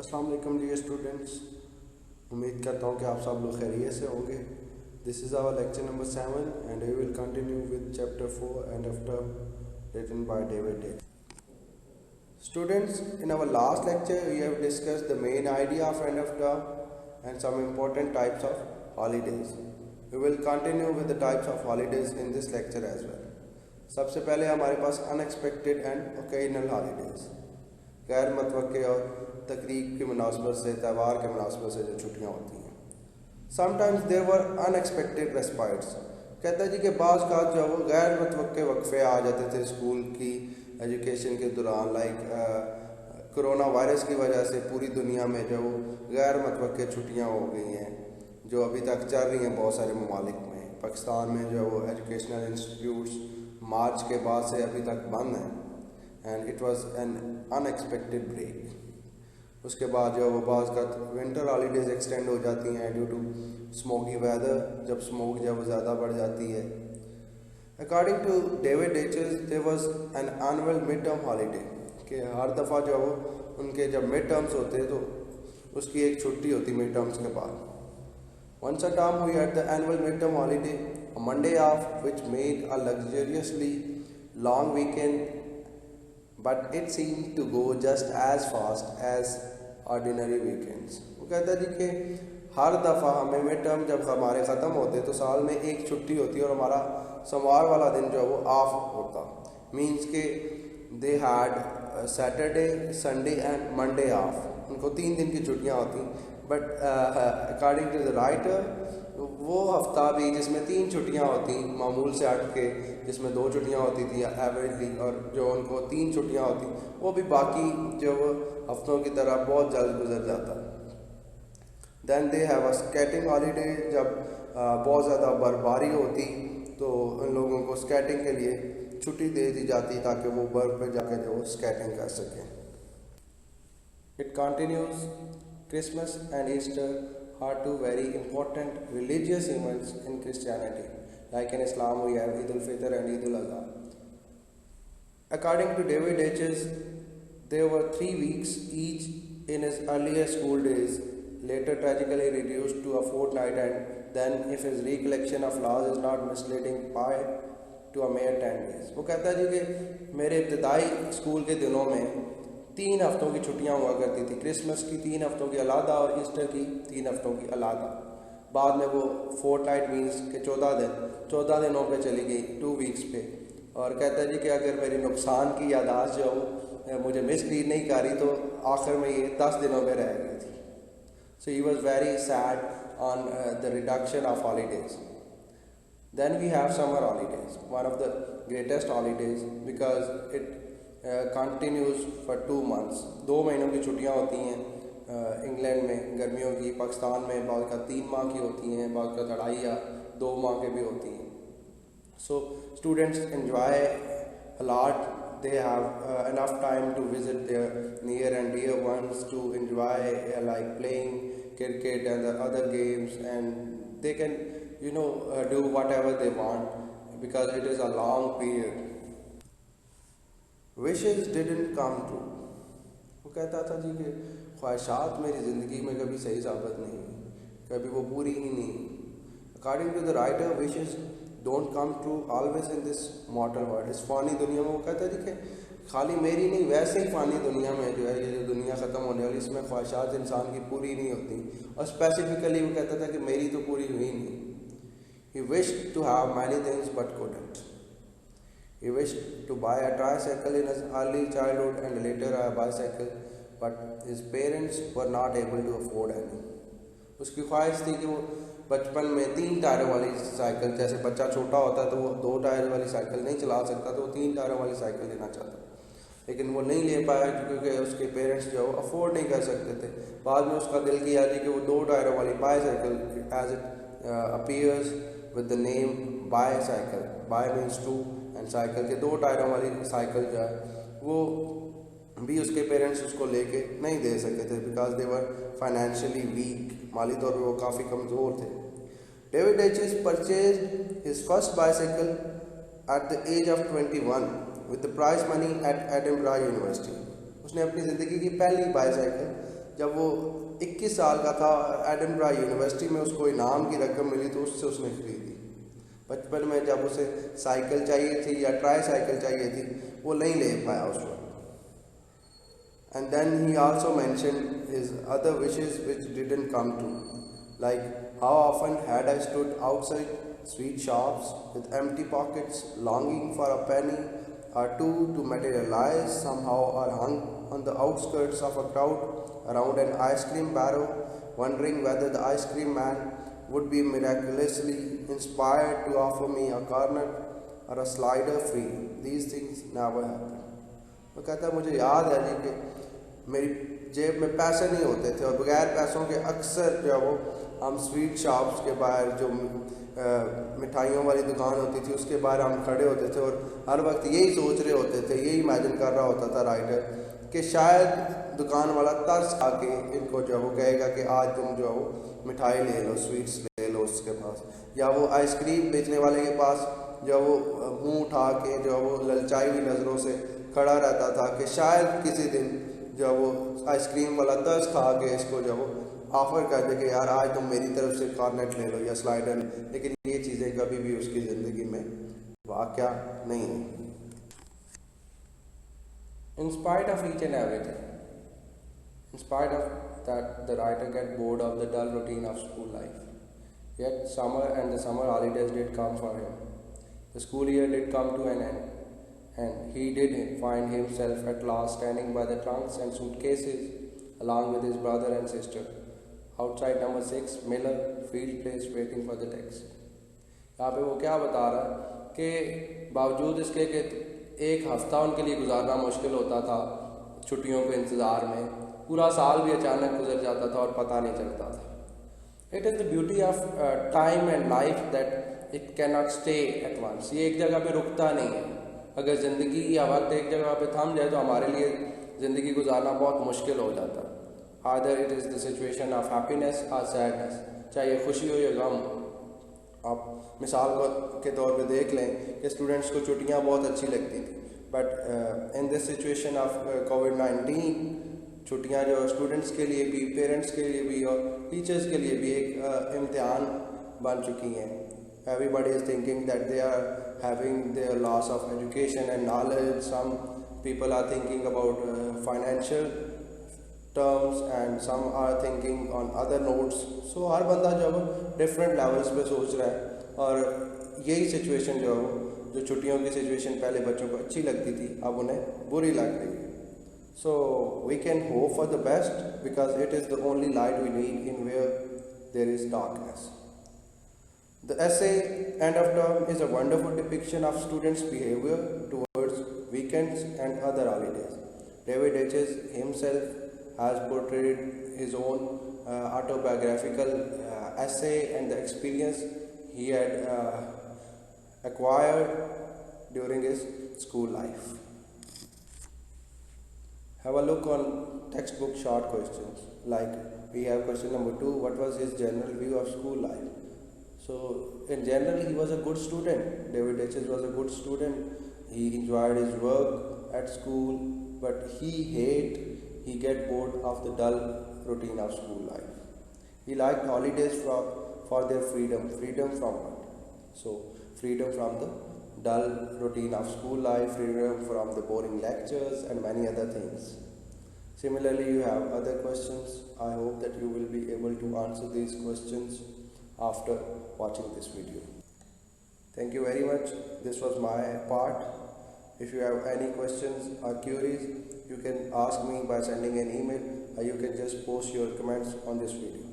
अस्सलाम वालेकुम dear students. उम्मीद करता हूँ कि आप सब लोग खैरियत से होंगे। This is our lecture number 7 and we will continue with chapter 4 and after written by David Day. Students, in our last lecture we have discussed the main idea of end of term and some important types of holidays. We will continue with the types of holidays in this lecture as well. सबसे पहले हमारे पास unexpected and occasional holidays, गैर मुतवक्के और तकरीब की मुनासबत से, त्यौहार के मुनासबत से जो छुट्टियाँ होती हैं। Sometimes there were unexpected respites. कहता है जी कि बाज़ का जो वो गैर मुतवक्के वक्फे आ जाते थे स्कूल की एजुकेशन के दौरान, लाइक कोरोना वायरस की वजह से पूरी दुनिया में जो गैर मुतवक्के छुट्टियाँ हो गई हैं जो अभी तक चल रही हैं बहुत सारे ममालिक में। पाकिस्तान में जो वो एजुकेशनल इंस्टीट्यूट्स मार्च के बाद से अभी तक बंद हैं and it was an unexpected break. उसके बाद जो वो बाज़ का विंटर हॉलीडेज एक्सटेंड हो जाती हैं ड्यू टू स्मोकी वेदर, जब स्मोक जब ज़्यादा बढ़ जाती है। अकॉर्डिंग टू डेविड डेचर्स there was an annual mid term holiday, कि हर दफ़ा जो वो उनके जब मिड टर्म्स होते तो उसकी एक छुट्टी होती मिड टर्म्स के बाद। Once a term we had the annual midterm holiday, a Monday off, which made a luxuriously long weekend, but it seemed to go just as fast as ordinary weekends. वो कहता है जी कि हर दफ़ा हमें mid term जब हमारे ख़त्म होते तो साल में एक छुट्टी होती और हमारा सोमवार वाला दिन जो है वो ऑफ होता। मीन्स के they had Saturday, Sunday and Monday off, उनको 3 दिन की छुट्टियाँ होती। But according to the writer वो हफ्ता भी जिसमें 3 छुट्टियाँ होती मामूल से हट के, जिसमें 2 छुट्टियाँ होती थी एवरेजली, और जो उनको 3 छुट्टियाँ होती वो भी बाकी जो हफ्तों की तरह बहुत जल्द गुजर जाता। Then they have a skating holiday, जब बहुत ज़्यादा बर्फबारी होती तो उन लोगों को स्केटिंग के लिए छुट्टी दे दी जाती ताकि वो बर्फ़ पे जाकर जो स्केटिंग कर सकें। It continues. Christmas and Easter are 2 very important religious events in Christianity. Like in Islam we have Eid al-Fitr and Eid al-Adha. According to David H. there were 3 weeks each in his earlier school days, later tragically reduced to a fortnight, and then, if his recollection of laws is not misleading, by to a mere 10 days. वो कहता है जी कि मेरे इब्तदाई school के दिनों में 3 हफ्तों की छुट्टियां हुआ करती थी, क्रिसमस की 3 हफ्तों की अलादा और ईस्टर की 3 हफ्तों की अलादा। बाद में वो फोर्टनाइट मीन्स के 14 दिनों पे चली गई, 2 वीक्स पे। और कहता है जी कि अगर मेरी नुकसान की यादाश्त जो वो मुझे मिसलीड नहीं कर रही तो आखिर में ये 10 दिनों में रह गई थी। So he was very sad on the reduction of holidays. Then we have summer holidays, one of the greatest holidays because it continues for 2 months. 2 महीनों की छुट्टियाँ होती हैं इंग्लैंड में गर्मियों की, पाकिस्तान में बाद का 3 माह की होती हैं, बाद का 2.5 या 2 माह के भी होती हैं। So students enjoy a lot. They have enough time to visit their near and dear ones, to enjoy like playing cricket and the other games, and they can do whatever they want because it is a long period. Wishes didn't come true. वो कहता था जी कि ख्वाहिशात मेरी ज़िंदगी में कभी सही साबित नहीं हुई, कभी वो पूरी ही नहीं। According to the writer, wishes don't come true always in this mortal world. इस फ़ानी दुनिया में वो कहता है जी कि खाली मेरी नहीं, वैसे ही फ़ानी दुनिया में जो है ये जो दुनिया ख़त्म होने वाली, इसमें ख्वाहिशात इंसान की पूरी नहीं होती। और स्पेसिफिकली वो कहता था कि मेरी तो पूरी हुई नहीं। He wished to have many things but couldn't. He wished to buy a tricycle in his early childhood and later a bicycle, but his parents were not able to afford any. उसकी ख्वाहिश थी कि वो बचपन में 3 टायरों वाली cycle, जैसे बच्चा छोटा होता है तो वो 2 टायर वाली साइकिल नहीं चला सकता, तो वो 3 टायरों वाली साइकिल लेना चाहता, लेकिन वो नहीं ले पाया क्योंकि उसके पेरेंट्स जो अफोर्ड नहीं कर सकते थे। बाद में उसका दिल किया जी कि वो 2 टायरों वाली bicycle, as it appears with the name bicycle, bi means 2 and cycle के 2 टायरों वाली साइकिल जो है वो भी उसके पेरेंट्स उसको लेके नहीं दे सके थे because they were financially weak, माली तौर पे वो काफ़ी कमज़ोर थे। David H purchased his first bicycle at the age of 21 with the prize money at Edinburgh University. उसने अपनी ज़िंदगी की पहली बाइसाइकिल जब वो 21 साल का था, एडिनबरा यूनिवर्सिटी में उसको इनाम की रकम मिली तो उससे उसने खरीदी। बचपन में जब उसे साइकिल चाहिए थी या ट्राई साइकिल चाहिए थी, वो नहीं ले पाया उस वक्त। And then he also mentioned his other wishes which didn't come true, like how often had I stood outside sweet shops with empty pockets, longing for a penny or two to materialize somehow, or hung on the outskirts of a crowd around an ice cream barrel, wondering whether the ice cream man would be miraculously inspired to offer me a corner or a slider free. These things never happened. वो कहता है मुझे याद है जी कि मेरी जेब में पैसे नहीं होते थे और बगैर पैसों के अक्सर जो वो हम स्वीट शॉप्स के बाहर, जो मिठाइयों वाली दुकान होती थी उसके बाहर हम खड़े होते थे और हर वक्त यही सोच रहे होते थे, यही इमेजिन कर रहा होता था राइटर कि शायद दुकान वाला तरस खा के इनको जो वो कहेगा कि आज तुम जो हो मिठाई ले लो, स्वीट्स ले लो उसके पास, या वो आइसक्रीम बेचने वाले के पास जो वो मुंह उठा के जो वो ललचाई हुई नज़रों से खड़ा रहता था कि शायद किसी दिन जो वो आइसक्रीम वाला तरस खा के इसको जो वो ऑफ़र कर दे कि यार आज तुम मेरी तरफ से कॉर्नेट ले लो या स्लाइडर। लेकिन ये चीज़ें कभी भी उसकी ज़िंदगी में वाक़या नहीं हुई। In spite of each and everything, in spite of that, the writer get bored of the dull routine of school life. Yet summer and the summer holidays did come for him. The school year did come to an end, and he did find himself at last standing by the trunks and suitcases along with his brother and sister outside number 6 Miller Field Place waiting for the taxi. यहाँ पे वो क्या बता रहा है कि बावजूद इसके कि एक हफ्ता उनके लिए गुजारना मुश्किल होता था छुट्टियों के इंतज़ार में, पूरा साल भी अचानक गुजर जाता था और पता नहीं चलता था। It is the beauty of time and life that it can not stay at once. ये एक जगह पे रुकता नहीं है। अगर ज़िंदगी या वक्त एक जगह पे थम जाए तो हमारे लिए ज़िंदगी गुजारना बहुत मुश्किल हो जाता है। आदर it is the situation of happiness और सैडनेस, चाहे खुशी हो या गम। आप मिसाल के तौर पे देख लें कि स्टूडेंट्स को छुट्टियां बहुत अच्छी लगती थी, but in this situation of कोविड-19 छुट्टियां जो स्टूडेंट्स के लिए भी, पेरेंट्स के लिए भी और टीचर्स के लिए भी एक इम्तिहान बन चुकी हैं। Everybody is thinking that they are having their loss of education and knowledge. Some people are thinking about financial terms and some are thinking on other notes. So हर बंदा जो है different levels पे सोच रहा है और यही situation जो छुट्टियों की situation पहले बच्चों को अच्छी लगती थी अब उन्हें बुरी लग रही है। So we can hope for the best because it is the only light we need in where there is darkness. The essay End of Term is a wonderful depiction of students' behavior towards weekends and other holidays. David H. himself has portrayed his own autobiographical essay and the experience he had acquired during his school life. Have a look on textbook short questions. Like we have question number 2, what was his general view of school life? So in general he was a good student. David H. was a good student. He enjoyed his work at school, but he get bored of the dull routine of school life. He liked holidays for their freedom. Freedom from what? So freedom from the dull routine of school life, freedom from the boring lectures and many other things. Similarly, you have other questions. I hope that you will be able to answer these questions after watching this video. Thank you very much. This was my part. If you have any questions or queries, you can ask me by sending an email or you can just post your comments on this video.